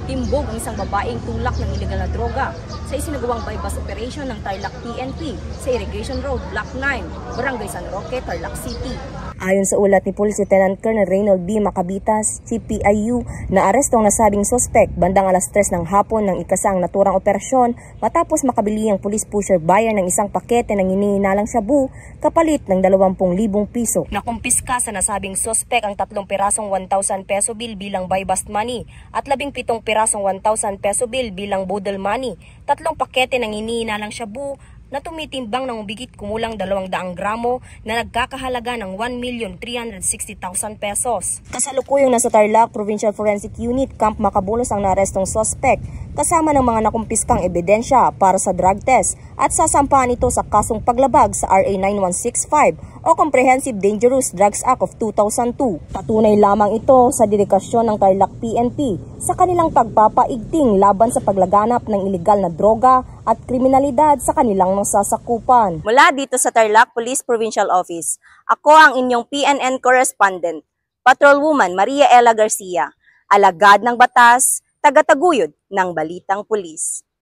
Timbog ang isang babaeng tulak ng ilegal na droga sa isinagawang bypass operation ng Tarlac PNP sa Irrigation Road, Block 9, Barangay San Roque, Tarlac City. Ayon sa ulat ni Police Lieutenant Colonel Reynold B. Macabitas, CPIU, naaresto ang nasabing suspect bandang alas 3 ng hapon ng ikasang naturang operasyon matapos makabili ang police pusher buyer ng isang pakete ng hinihinalang shabu kapalit ng 20,000 piso. Nakumpiska sa nasabing suspect ang 3 pirasong 1,000 peso bill bilang buy bust money at 17 pirasong 1,000 peso bill bilang budol money, 3 pakete ng hinihinalang shabu na tumitimbang ng bigit kumulang 200 gramo na nagkakahalaga ng 1,360,000 pesos. Kasalukuyang nasa Tarlac Provincial Forensic Unit, Camp Macabulos ang naarestong suspect kasama ng mga nakumpiskang ebidensya para sa drug test at sasampahan ito sa kasong paglabag sa RA 9165 o Comprehensive Dangerous Drugs Act of 2002. Patunay lamang ito sa dedikasyon ng Tarlac PNP sa kanilang pagpapaigting laban sa paglaganap ng ilegal na droga at kriminalidad sa kanilang nasasakupan. Mula dito sa Tarlac Police Provincial Office, ako ang inyong PNN correspondent, Patrolwoman Maria Ella Garcia, alagad ng batas, tagataguyod ng Balitang Pulis.